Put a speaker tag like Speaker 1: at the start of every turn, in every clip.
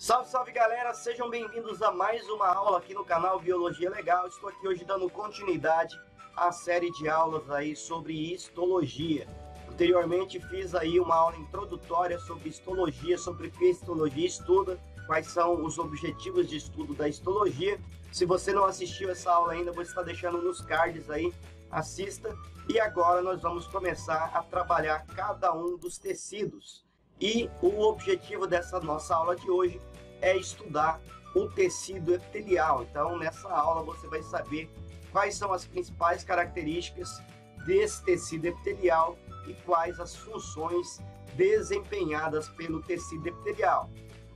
Speaker 1: Salve, salve galera, sejam bem-vindos a mais uma aula aqui no canal Biologia Legal. Estou aqui hoje dando continuidade à série de aulas aí sobre histologia. Anteriormente fiz aí uma aula introdutória sobre histologia, sobre o que a histologia estuda, quais são os objetivos de estudo da histologia. Se você não assistiu essa aula ainda, vou estar deixando nos cards aí, assista. E agora nós vamos começar a trabalhar cada um dos tecidos. E o objetivo dessa nossa aula de hoje é estudar o tecido epitelial. Então, nessa aula você vai saber quais são as principais características desse tecido epitelial e quais as funções desempenhadas pelo tecido epitelial.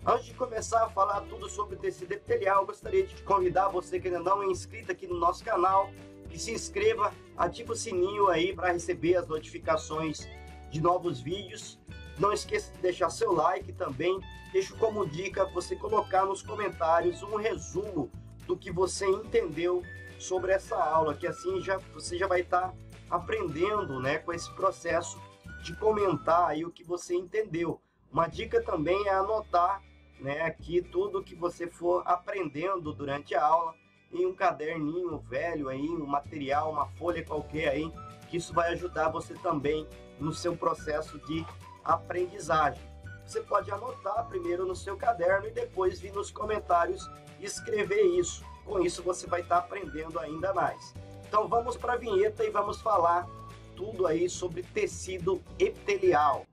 Speaker 1: Antes de começar a falar tudo sobre o tecido epitelial, eu gostaria de convidar você que ainda não é inscrito aqui no nosso canal, que se inscreva, ative o sininho aí para receber as notificações de novos vídeos. Não esqueça de deixar seu like também. Deixo como dica você colocar nos comentários um resumo do que você entendeu sobre essa aula, que assim você já vai estar aprendendo, né, com esse processo de comentar aí o que você entendeu. Uma dica também é anotar, né, aqui tudo que você for aprendendo durante a aula em um caderninho velho aí, um material, uma folha qualquer aí, que isso vai ajudar você também no seu processo de aprendizagem. Você pode anotar primeiro no seu caderno e depois vir nos comentários e escrever isso. Com isso você vai estar aprendendo ainda mais. Então vamos para a vinheta e vamos falar tudo aí sobre tecido epitelial.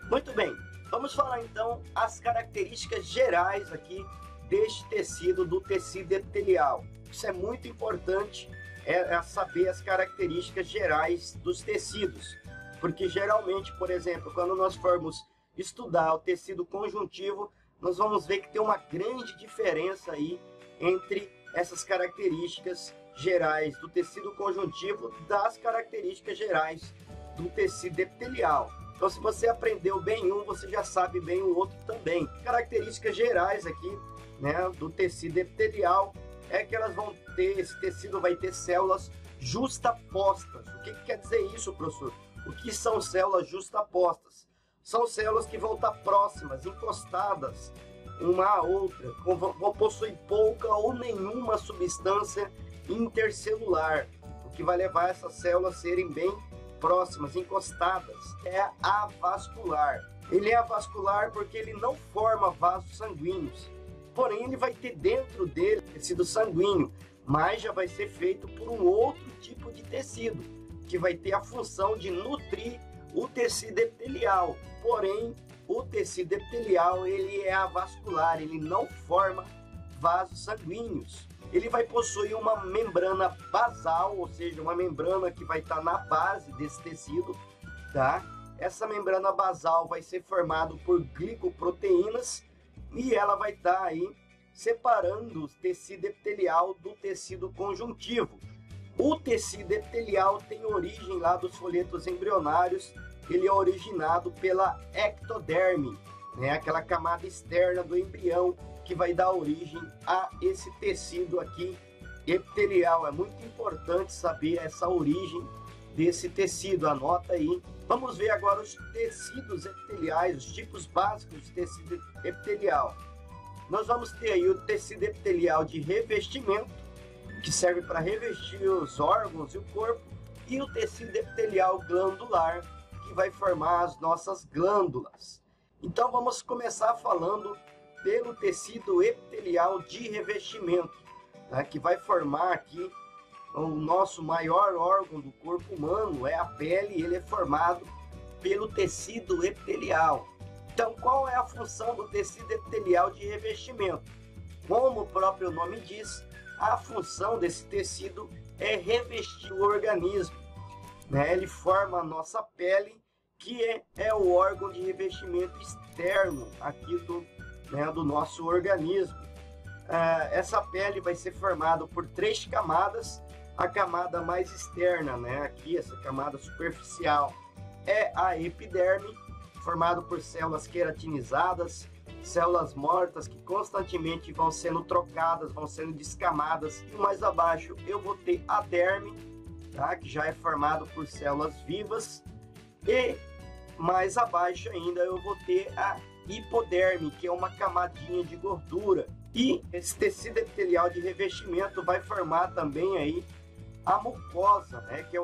Speaker 1: Muito bem, vamos falar então as características gerais aqui deste tecido, do tecido epitelial. Isso é muito importante, é saber as características gerais dos tecidos, porque geralmente, por exemplo, quando nós formos estudar o tecido conjuntivo, nós vamos ver que tem uma grande diferença aí entre essas características gerais do tecido conjuntivo das características gerais do tecido epitelial. Então, se você aprendeu bem um, você já sabe bem o outro também. Características gerais aqui, né, do tecido epitelial é que elas vão ter, esse tecido vai ter células justapostas. O que quer dizer isso, professor? O que são células justapostas? São células que vão estar próximas, encostadas uma à outra, vão possuir pouca ou nenhuma substância intercelular, o que vai levar essas células a serem bem próximas, encostadas. É avascular. Ele é avascular porque ele não forma vasos sanguíneos, porém ele vai ter dentro dele tecido sanguíneo, mas já vai ser feito por um outro tipo de tecido, que vai ter a função de nutrir o tecido epitelial. Porém, o tecido epitelial ele é avascular, ele não forma vasos sanguíneos. Ele vai possuir uma membrana basal, ou seja, uma membrana que vai estar na base desse tecido, tá? Essa membrana basal vai ser formada por glicoproteínas e ela vai estar aí separando o tecido epitelial do tecido conjuntivo. O tecido epitelial tem origem lá dos folhetos embrionários, ele é originado pela ectoderme, né? Aquela camada externa do embrião que vai dar origem a esse tecido aqui epitelial. É muito importante saber essa origem desse tecido, anota aí. Vamos ver agora os tecidos epiteliais, os tipos básicos de tecido epitelial. Nós vamos ter aí o tecido epitelial de revestimento, que serve para revestir os órgãos e o corpo, e o tecido epitelial glandular, que vai formar as nossas glândulas. Então vamos começar falando pelo tecido epitelial de revestimento, né, que vai formar aqui o nosso maior órgão do corpo humano, é a pele, ele é formado pelo tecido epitelial. Então, qual é a função do tecido epitelial de revestimento? Como o próprio nome diz, a função desse tecido é revestir o organismo, né? Ele forma a nossa pele, que é o órgão de revestimento externo aqui do nosso organismo. Essa pele vai ser formada por 3 camadas. A camada mais externa, né, aqui essa camada superficial, é a epiderme, formado por células queratinizadas, células mortas que constantemente vão sendo trocadas, vão sendo descamadas. E mais abaixo eu vou ter a derme, tá? Que já é formado por células vivas. E mais abaixo ainda eu vou ter a hipoderme, que é uma camadinha de gordura. E esse tecido epitelial de revestimento vai formar também aí a mucosa, né? Que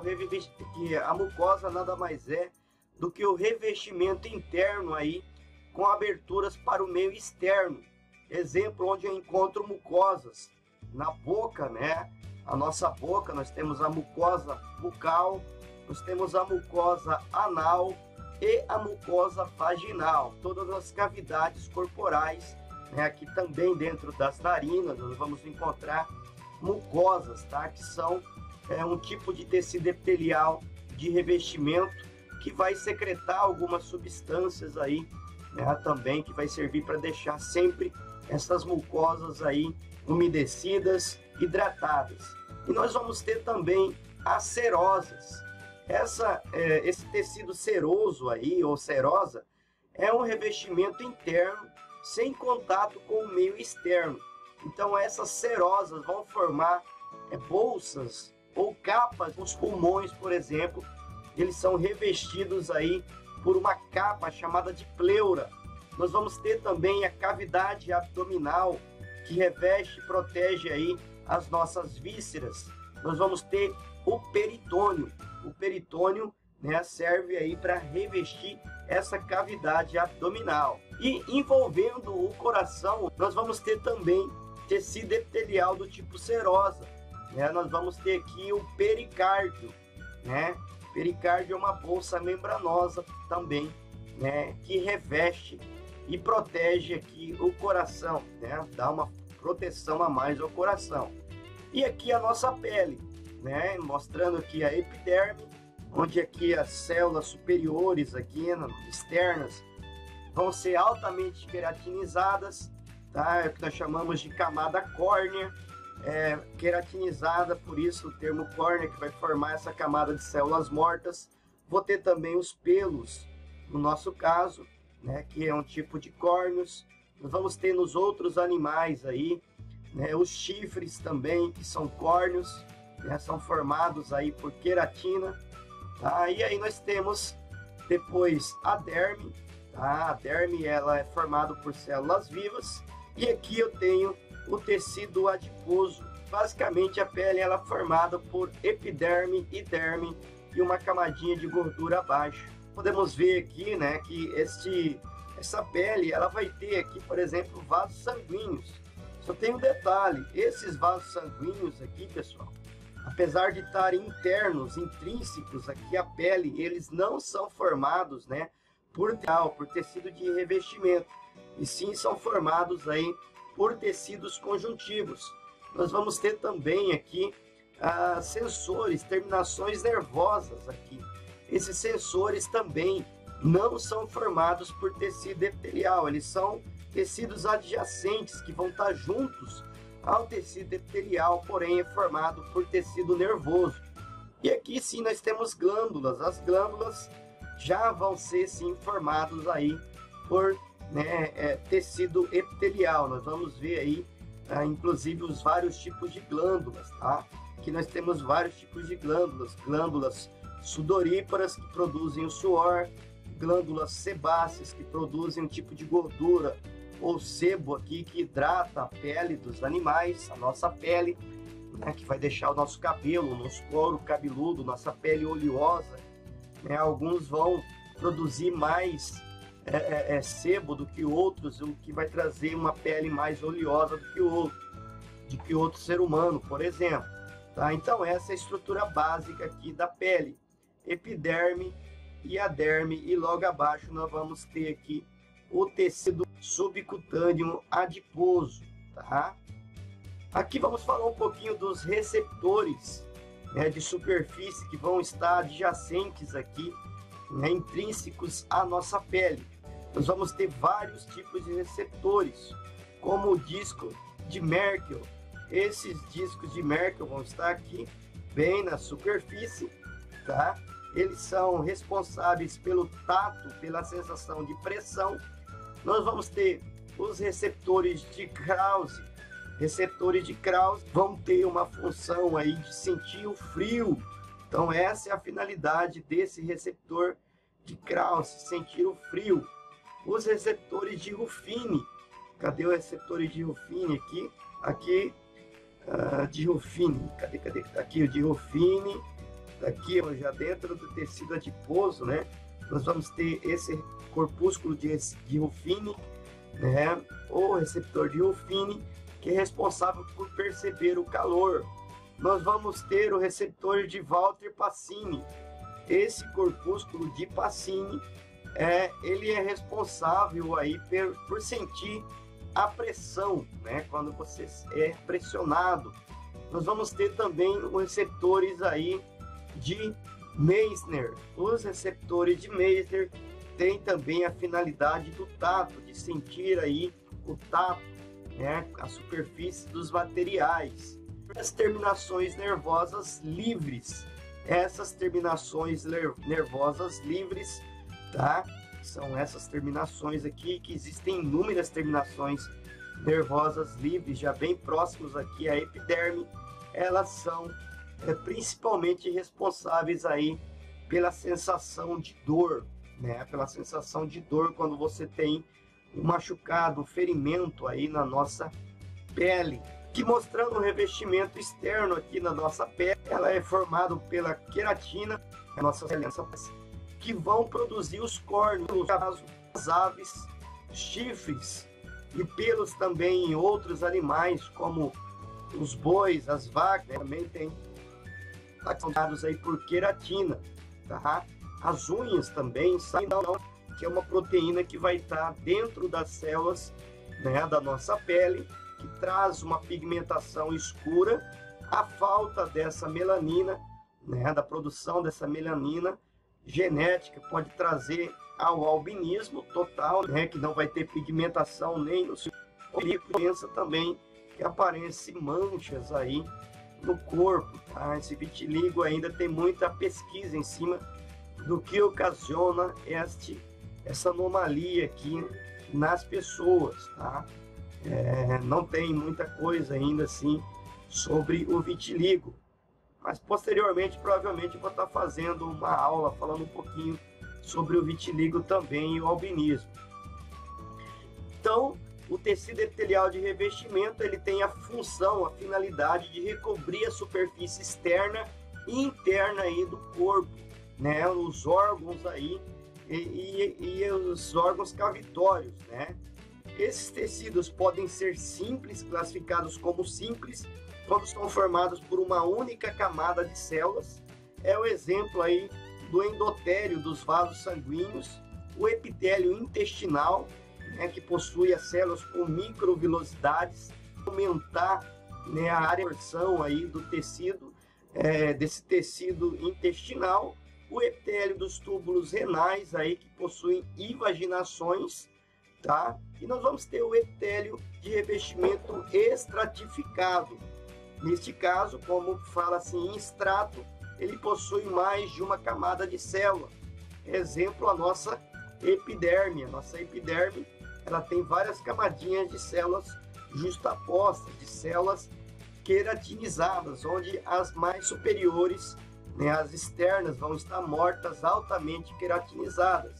Speaker 1: a mucosa nada mais é do que o revestimento interno aí com aberturas para o meio externo. Exemplo, onde eu encontro mucosas na boca, né? A nossa boca, nós temos a mucosa bucal, nós temos a mucosa anal e a mucosa vaginal. Todas as cavidades corporais, né? Aqui também dentro das narinas, nós vamos encontrar mucosas, tá? Que são um tipo de tecido epitelial de revestimento que vai secretar algumas substâncias aí, né, também, que vai servir para deixar sempre essas mucosas aí umedecidas, hidratadas. E nós vamos ter também as serosas. Esse tecido seroso aí, ou serosa, é um revestimento interno sem contato com o meio externo. Então essas serosas vão formar bolsas ou capas nos pulmões, por exemplo. Eles são revestidos aí por uma capa chamada de pleura. Nós vamos ter também a cavidade abdominal, que reveste e protege aí as nossas vísceras. Nós vamos ter o peritônio. O peritônio, né, serve aí para revestir essa cavidade abdominal. E envolvendo o coração, nós vamos ter também tecido epitelial do tipo serosa, né? Nós vamos ter aqui o pericárdio, né? Pericárdio é uma bolsa membranosa também, né, que reveste e protege aqui o coração, né, dá uma proteção a mais ao coração. E aqui a nossa pele, né, mostrando aqui a epiderme, onde aqui as células superiores aqui, externas, vão ser altamente queratinizadas, tá? É o que nós chamamos de camada córnea, queratinizada, por isso o termo córnea, que vai formar essa camada de células mortas. Vou ter também os pelos, no nosso caso, né, que é um tipo de córneos. Nós vamos ter nos outros animais aí, né, os chifres também, que são córneos, né, são formados aí por queratina, tá? E aí nós temos depois a derme, tá? A derme, ela é formada por células vivas. E aqui eu tenho o tecido adiposo. Basicamente a pele ela é formada por epiderme e derme e uma camadinha de gordura abaixo. Podemos ver aqui, né, que essa pele ela vai ter aqui, por exemplo, vasos sanguíneos. Só tem um detalhe: esses vasos sanguíneos aqui, pessoal, apesar de estarem internos, intrínsecos aqui à pele, eles não são formados, né, por tecido de revestimento, e sim são formados aí por tecidos conjuntivos. Nós vamos ter também aqui sensores, terminações nervosas aqui. Esses sensores também não são formados por tecido epitelial, eles são tecidos adjacentes que vão estar juntos ao tecido epitelial, porém é formado por tecido nervoso. E aqui sim nós temos glândulas. As glândulas já vão ser sim formados aí por, né, tecido epitelial. Nós vamos ver aí, inclusive, os vários tipos de glândulas, tá? Aqui nós temos vários tipos de glândulas. Glândulas sudoríparas, que produzem o suor. Glândulas sebáceas, que produzem um tipo de gordura ou sebo aqui, que hidrata a pele dos animais, a nossa pele, né, que vai deixar o nosso cabelo, o nosso couro cabeludo, nossa pele oleosa, né? Alguns vão produzir mais sebo do que outros, o que vai trazer uma pele mais oleosa do que outro ser humano, por exemplo, tá? Então essa é a estrutura básica aqui da pele: epiderme e a derme, e logo abaixo nós vamos ter aqui o tecido subcutâneo adiposo, tá? Aqui vamos falar um pouquinho dos receptores, né, de superfície, que vão estar adjacentes aqui, né, intrínsecos à nossa pele. Nós vamos ter vários tipos de receptores, como o disco de Merkel. Esses discos de Merkel vão estar aqui, bem na superfície, tá? eles são responsáveis pelo tato, pela sensação de pressão. Nós vamos ter os receptores de Krause. Receptores de Krause vão ter uma função aí de sentir o frio. Então essa é a finalidade desse receptor de Krause, sentir o frio. Os receptores de Ruffini. Cadê o receptor de Ruffini aqui? Aqui, de Ruffini. Cadê? Aqui o de Ruffini. Aqui, já dentro do tecido adiposo, né? Nós vamos ter esse corpúsculo de Ruffini, né? O receptor de Ruffini, que é responsável por perceber o calor. Nós vamos ter o receptor de Walter Pacini. Esse corpúsculo de Pacini, ele é responsável aí por sentir a pressão, né? Quando você é pressionado. Nós vamos ter também os receptores aí de Meissner. Os receptores de Meissner têm também a finalidade do tato, de sentir aí o tato, né? A superfície dos materiais. As terminações nervosas livres. Essas terminações nervosas livres, tá? São essas terminações aqui, que existem inúmeras terminações nervosas livres, já bem próximos aqui à epiderme. Elas são principalmente responsáveis aí pela sensação de dor, né? Pela sensação de dor quando você tem um machucado, um ferimento aí na nossa pele. Que mostrando o revestimento externo aqui na nossa pele, ela é formada pela queratina, a nossa células, que vão produzir os córneos, as aves, chifres e pelos também em outros animais, como os bois, as vacas, né? Também tem dados aí por queratina, tá? As unhas também, que é uma proteína que vai estar dentro das células, né, da nossa pele, que traz uma pigmentação escura. A falta dessa melanina, né, da produção dessa melanina genética, pode trazer ao albinismo total, né, que não vai ter pigmentação nem no seu corpo. Pensa também que aparecem manchas aí no corpo, tá? Esse vitiligo ainda tem muita pesquisa em cima do que ocasiona essa anomalia aqui nas pessoas, tá? Não tem muita coisa ainda assim sobre o vitiligo, mas posteriormente provavelmente eu vou estar fazendo uma aula falando um pouquinho sobre o vitiligo também e o albinismo. Então, o tecido epitelial de revestimento, ele tem a função, a finalidade de recobrir a superfície externa e interna aí do corpo, né? Os órgãos aí e os órgãos cavitórios, né? Esses tecidos podem ser simples, classificados como simples, quando são formados por uma única camada de células. É o exemplo aí do endotélio dos vasos sanguíneos, o epitélio intestinal, né, que possui as células com microvilosidades, aumentar, né, a área de absorção aí do tecido, desse tecido intestinal, o epitélio dos túbulos renais aí que possuem invaginações, tá? E nós vamos ter o epitélio de revestimento estratificado. Neste caso, como fala-se em extrato, ele possui mais de uma camada de célula. Exemplo, a nossa epiderme. A nossa epiderme, ela tem várias camadinhas de células justapostas, de células queratinizadas, onde as mais superiores, né, as externas, vão estar mortas, altamente queratinizadas.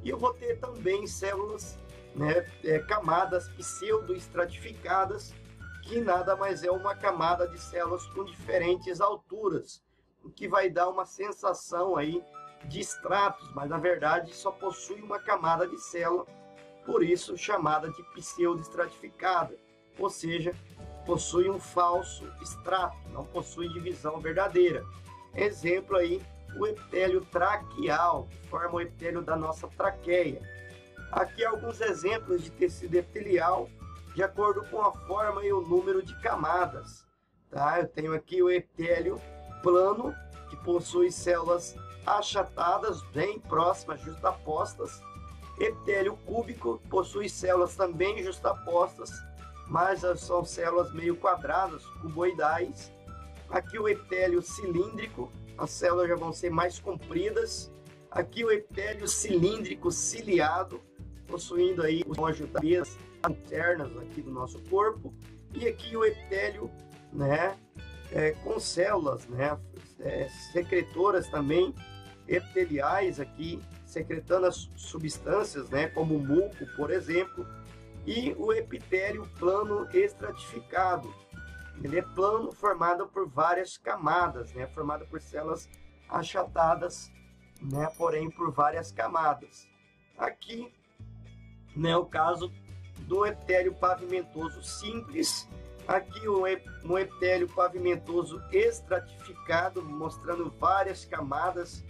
Speaker 1: E eu vou ter também células, né, camadas pseudoestratificadas, que nada mais é uma camada de células com diferentes alturas, o que vai dar uma sensação aí de estratos, mas na verdade só possui uma camada de célula, por isso chamada de pseudoestratificada, ou seja, possui um falso estrato, não possui divisão verdadeira. Exemplo aí, o epitélio traqueal, que forma o epitélio da nossa traqueia. Aqui alguns exemplos de tecido epitelial, de acordo com a forma e o número de camadas, tá? Eu tenho aqui o epitélio plano, que possui células achatadas, bem próximas, justapostas. Epitélio cúbico, possui células também justapostas, mas são células meio quadradas, cuboidais. Aqui o epitélio cilíndrico, as células já vão ser mais compridas. Aqui o epitélio cilíndrico ciliado, possuindo aí as ajudadeiras internas aqui do nosso corpo. E aqui o epitélio, né, com células, né, secretoras também, epiteliais aqui, secretando as substâncias, né, como o muco, por exemplo. E o epitélio plano estratificado. Ele é plano, formado por várias camadas, né, formado por células achatadas, né, porém por várias camadas. Aqui, né, o caso do epitélio pavimentoso simples. Aqui um epitélio pavimentoso estratificado, mostrando várias camadas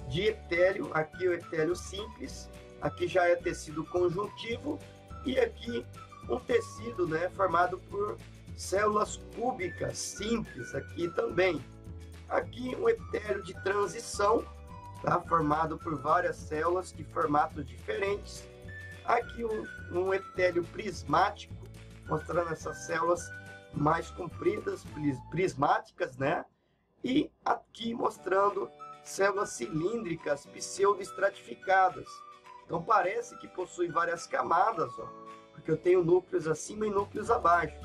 Speaker 1: de epitélio. Aqui o epitélio simples, aqui já é tecido conjuntivo, e aqui um tecido, né, formado por células cúbicas simples aqui também. Aqui um epitélio de transição, tá, formado por várias células de formatos diferentes. Aqui um epitélio prismático, mostrando essas células mais compridas, prismáticas, né? E aqui mostrando células cilíndricas pseudoestratificadas. Então parece que possui várias camadas, ó, porque eu tenho núcleos acima e núcleos abaixo.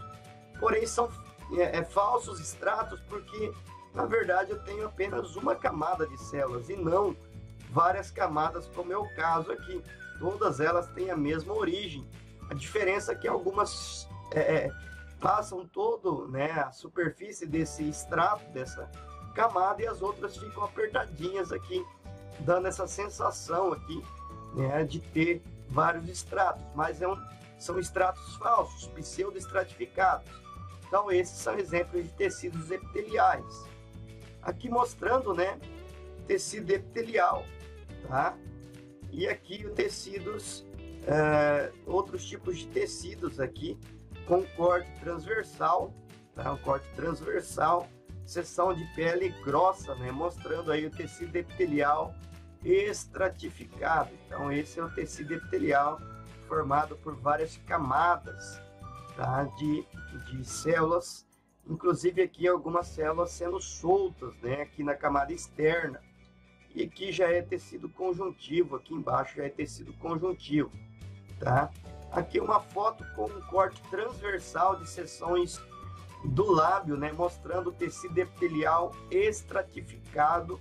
Speaker 1: Porém são falsos estratos, porque na verdade eu tenho apenas uma camada de células e não várias camadas, como é o caso aqui. Todas elas têm a mesma origem. A diferença é que algumas passam todo, né, a superfície desse extrato, dessa camada, e as outras ficam apertadinhas aqui, dando essa sensação aqui, né, de ter vários estratos. Mas são estratos falsos, pseudoestratificados. Então esses são exemplos de tecidos epiteliais. Aqui mostrando, né, tecido epitelial, tá? E aqui os tecidos, outros tipos de tecidos aqui, com corte transversal, tá? Um corte transversal, seção de pele grossa, né? Mostrando aí o tecido epitelial estratificado. Então esse é o tecido epitelial formado por várias camadas, tá? de células, inclusive aqui algumas células sendo soltas, né? Aqui na camada externa. E aqui já é tecido conjuntivo, aqui embaixo já é tecido conjuntivo, tá? Aqui uma foto com um corte transversal de seções do lábio, né? Mostrando o tecido epitelial estratificado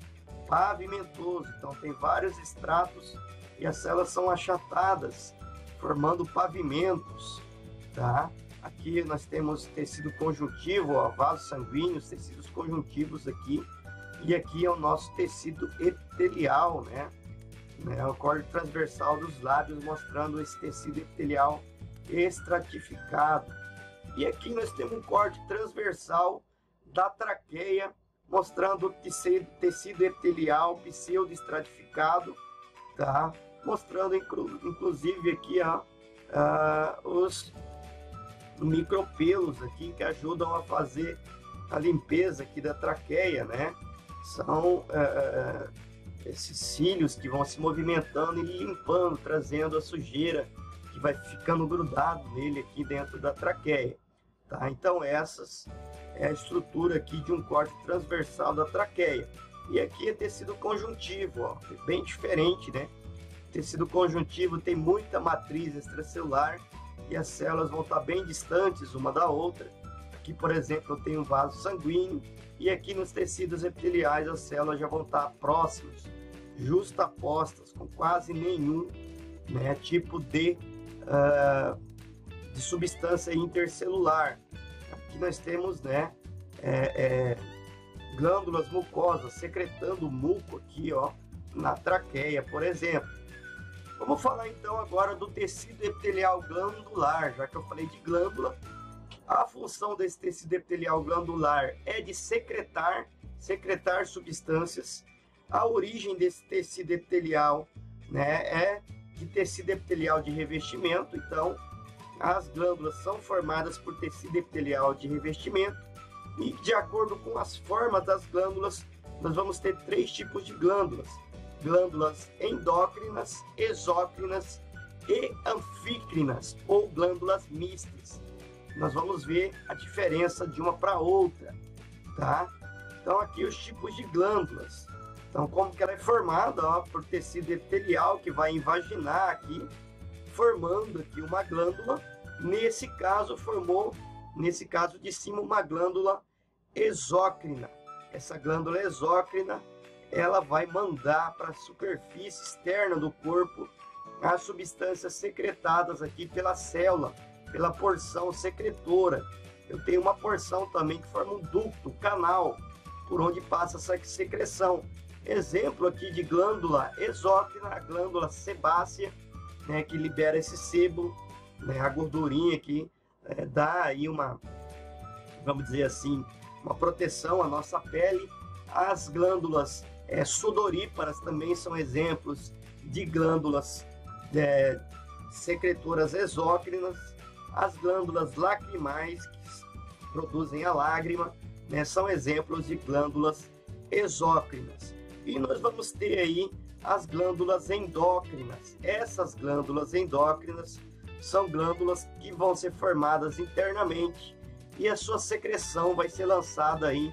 Speaker 1: pavimentoso. Então tem vários estratos e as células são achatadas, formando pavimentos, tá? Aqui nós temos tecido conjuntivo, ó, vasos sanguíneos, tecidos conjuntivos aqui. E aqui é o nosso tecido epitelial, né? O corte transversal dos lábios, mostrando esse tecido epitelial estratificado. E aqui nós temos um corte transversal da traqueia, mostrando o tecido epitelial pseudoestratificado, tá? Mostrando inclusive aqui os micropelos aqui que ajudam a fazer a limpeza aqui da traqueia, né? São esses cílios que vão se movimentando e limpando, trazendo a sujeira que vai ficando grudado nele aqui dentro da traqueia, tá? Então essas é a estrutura aqui de um corte transversal da traqueia. E aqui é tecido conjuntivo, ó, bem diferente, né? Tecido conjuntivo tem muita matriz extracelular e as células vão estar bem distantes uma da outra. Aqui, por exemplo, eu tenho um vaso sanguíneo, e aqui nos tecidos epiteliais as células já vão estar próximas, justapostas, com quase nenhum, né, tipo de substância intercelular. Aqui nós temos, né, glândulas mucosas secretando muco aqui, ó, na traqueia, por exemplo. Vamos falar então agora do tecido epitelial glandular. Já que eu falei de glândula, a função desse tecido epitelial glandular é de secretar substâncias. A origem desse tecido epitelial, né, é de tecido epitelial de revestimento. Então, as glândulas são formadas por tecido epitelial de revestimento. E de acordo com as formas das glândulas, nós vamos ter 3 tipos de glândulas: glândulas endócrinas, exócrinas e anfícrinas, ou glândulas mistas. Nós vamos ver a diferença de uma para outra, tá? Então aqui os tipos de glândulas. Então como que ela é formada, ó, por tecido epitelial que vai invaginar aqui, formando aqui uma glândula. Nesse caso de cima, uma glândula exócrina. Essa glândula exócrina, ela vai mandar para a superfície externa do corpo as substâncias secretadas aqui pela célula, pela porção secretora. Eu tenho uma porção também que forma um ducto, um canal, por onde passa essa secreção. Exemplo aqui de glândula exócrina, a glândula sebácea, né, que libera esse sebo, né, a gordurinha aqui, dá aí uma, vamos dizer assim, uma proteção à nossa pele. As glândulas sudoríparas também são exemplos de glândulas secretoras exócrinas. As glândulas lacrimais, que produzem a lágrima, né, são exemplos de glândulas exócrinas. E nós vamos ter aí as glândulas endócrinas. Essas glândulas endócrinas são glândulas que vão ser formadas internamente e a sua secreção vai ser lançada aí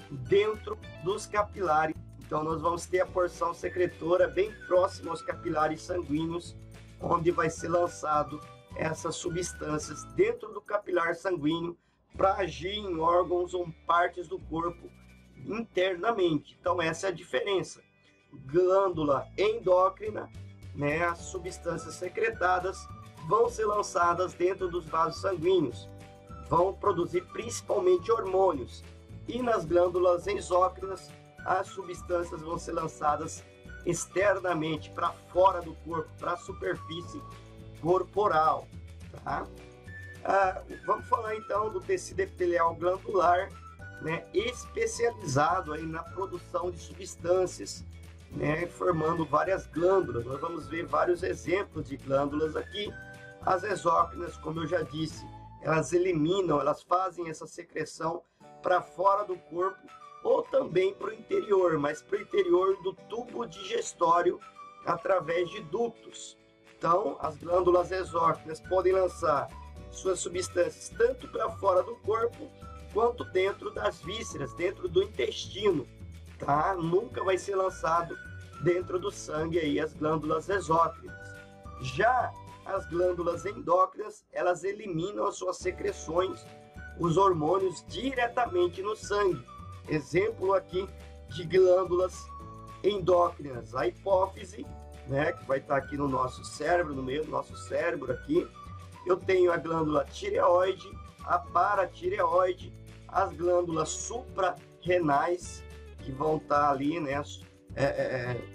Speaker 1: dentro dos capilares. Então nós vamos ter a porção secretora bem próxima aos capilares sanguíneos, onde vai ser lançado essas substâncias dentro do capilar sanguíneo para agir em órgãos ou partes do corpo internamente. Então essa é a diferença. Glândula endócrina, né, as substâncias secretadas vão ser lançadas dentro dos vasos sanguíneos, vão produzir principalmente hormônios. E nas glândulas exócrinas, as substâncias vão ser lançadas externamente, para fora do corpo, para a superfície corporal. Tá? Vamos falar então do tecido epitelial glandular, né, especializado aí na produção de substâncias, né, formando várias glândulas. Nós vamos ver vários exemplos de glândulas aqui. As exócrinas, como eu já disse, elas eliminam, elas fazem essa secreção para fora do corpo ou também para o interior, mas para o interior do tubo digestório através de ductos. Então, as glândulas exócrinas podem lançar suas substâncias tanto para fora do corpo quanto dentro das vísceras, dentro do intestino, tá? Nunca vai ser lançado dentro do sangue aí as glândulas exócrinas. Já as glândulas endócrinas, elas eliminam as suas secreções, os hormônios diretamente no sangue. Exemplo aqui de glândulas endócrinas, a hipófise, né, que vai estar aqui no nosso cérebro, no meio do nosso cérebro aqui. Eu tenho a glândula tireoide, a paratireoide, as glândulas suprarrenais, que vão estar ali, né,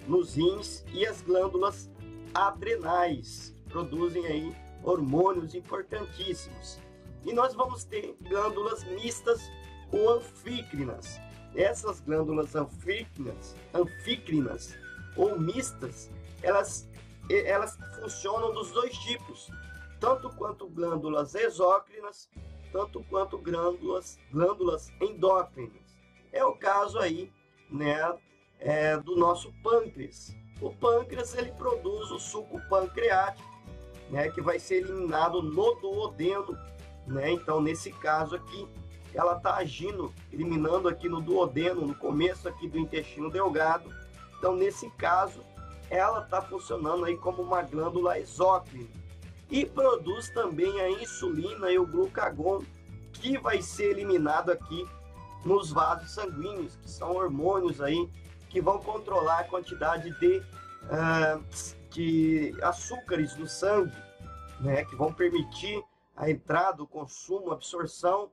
Speaker 1: nos rins, e as glândulas adrenais, que produzem aí hormônios importantíssimos. E nós vamos ter glândulas mistas ou anfícrinas. Essas glândulas anfícrinas ou mistas, elas funcionam dos dois tipos, tanto quanto glândulas exócrinas, tanto quanto glândulas endócrinas. É o caso aí, né, do nosso pâncreas. O pâncreas, ele produz o suco pancreático, né, que vai ser eliminado no duodeno, né? Então, nesse caso aqui, ela está agindo, eliminando aqui no duodeno, no começo aqui do intestino delgado. Então, nesse caso, ela está funcionando aí como uma glândula exócrina. E produz também a insulina e o glucagon, que vai ser eliminado aqui nos vasos sanguíneos, que são hormônios aí que vão controlar a quantidade de açúcares no sangue, né, que vão permitir a entrada, o consumo, a absorção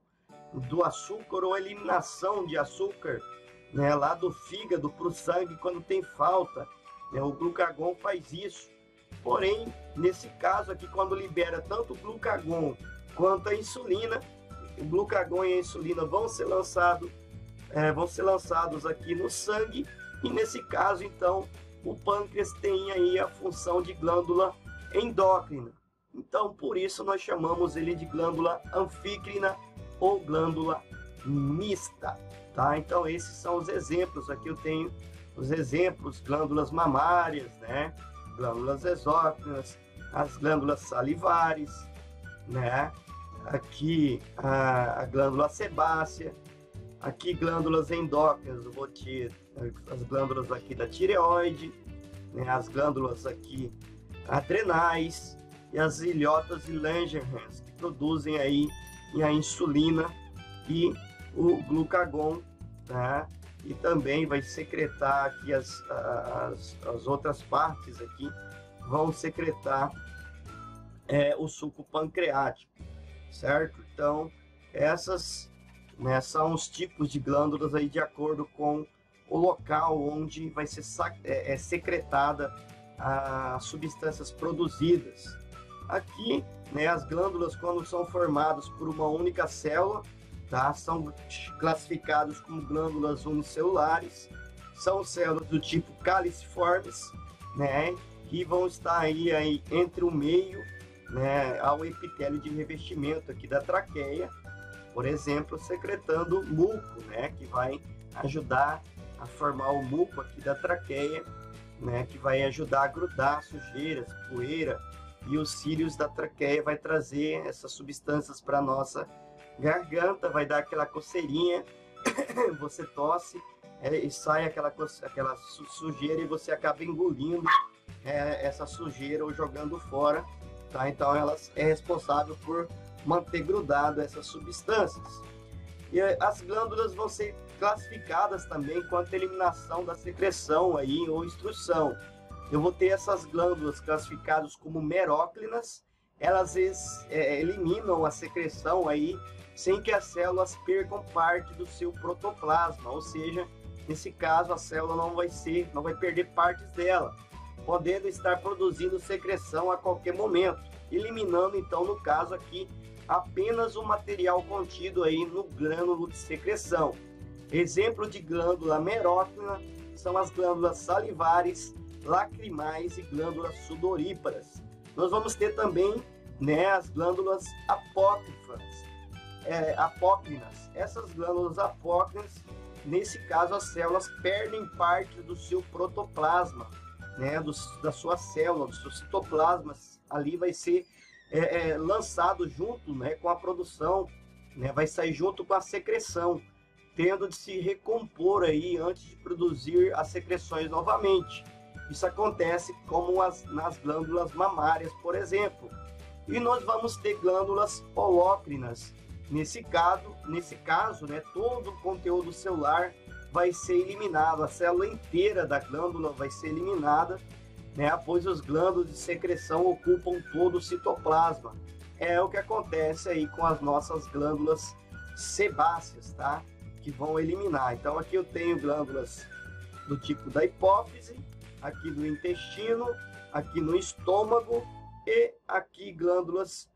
Speaker 1: do açúcar ou a eliminação de açúcar, né, lá do fígado para o sangue quando tem falta, né, o glucagon faz isso. Porém, nesse caso aqui, quando libera tanto o glucagon quanto a insulina, o glucagon e a insulina vão ser lançados aqui no sangue, e nesse caso, então, o pâncreas tem aí a função de glândula endócrina. Então, por isso, nós chamamos ele de glândula anfícrina ou glândula mista, tá? Então, esses são os exemplos. Aqui eu tenho os exemplos: glândulas mamárias, né? Glândulas exócrinas, as glândulas salivares, né? Aqui a glândula sebácea, Aqui glândulas endócrinas, eu vou ter as glândulas aqui da tireoide, né, as glândulas aqui adrenais e as ilhotas e Langerhans, que produzem aí a insulina e o glucagon, tá? E também vai secretar aqui as outras partes aqui, vão secretar o suco pancreático, certo? Então, essas, né, são os tipos de glândulas aí de acordo com o local onde vai ser secretada as substâncias produzidas. Aqui, né, as glândulas, quando são formadas por uma única célula, tá, são classificadas como glândulas unicelulares. São células do tipo caliciformes, né, que vão estar aí entre o meio, né, ao epitélio de revestimento aqui da traqueia, por exemplo, secretando muco, né, que vai ajudar a formar o muco aqui da traqueia, né, que vai ajudar a grudar sujeiras, poeira, e os cílios da traqueia vai trazer essas substâncias para nossa garganta, vai dar aquela coceirinha, você tosse e sai aquela sujeira e você acaba engolindo essa sujeira ou jogando fora, tá? Então ela é responsável por manter grudado essas substâncias. E as glândulas vão ser classificadas também quanto à eliminação da secreção aí, ou extrusão. Eu vou ter essas glândulas classificadas como meróclinas, elas eliminam a secreção aí sem que as células percam parte do seu protoplasma, ou seja, nesse caso a célula não vai perder partes dela, podendo estar produzindo secreção a qualquer momento, eliminando então, no caso aqui, apenas o material contido aí no grânulo de secreção. Exemplo de glândula meróclina são as glândulas salivares, lacrimais e glândulas sudoríparas. Nós vamos ter também, né, as glândulas apócrinas. Essas glândulas apócrinas, nesse caso, as células perdem parte do seu protoplasma, né, da sua célula, do seu citoplasma, ali vai ser lançado junto, né, com a produção, né, vai sair junto com a secreção, tendo de se recompor aí antes de produzir as secreções novamente. Isso acontece como nas glândulas mamárias, por exemplo. E nós vamos ter glândulas holócrinas. Nesse caso, né, todo o conteúdo celular vai ser eliminado, a célula inteira da glândula vai ser eliminada, né, pois os glândulos de secreção ocupam todo o citoplasma. É o que acontece aí com as nossas glândulas sebáceas, tá? Que vão eliminar. Então aqui eu tenho glândulas do tipo da hipófise, aqui do intestino, aqui no estômago e aqui glândulas,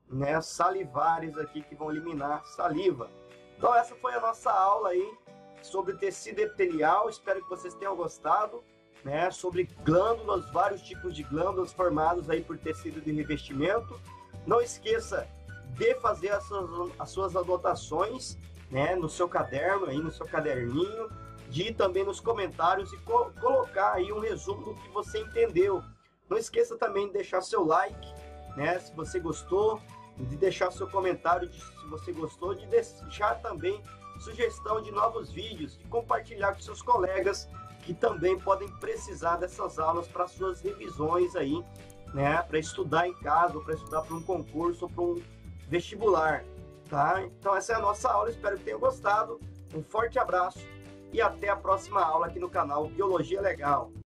Speaker 1: né, salivares aqui que vão eliminar saliva. Então essa foi a nossa aula aí sobre tecido epitelial. Espero que vocês tenham gostado, né, sobre glândulas, vários tipos de glândulas formados aí por tecido de revestimento. Não esqueça de fazer as suas anotações, né, no seu caderno, aí no seu caderninho, de ir também nos comentários e colocar aí um resumo do que você entendeu. Não esqueça também de deixar seu like, né, se você gostou, de deixar seu comentário se você gostou, de deixar também sugestão de novos vídeos, de compartilhar com seus colegas que também podem precisar dessas aulas para suas revisões aí, né, para estudar em casa, ou para estudar para um concurso ou para um vestibular, tá? Então essa é a nossa aula, espero que tenham gostado. Um forte abraço e até a próxima aula aqui no canal Biologia Legal.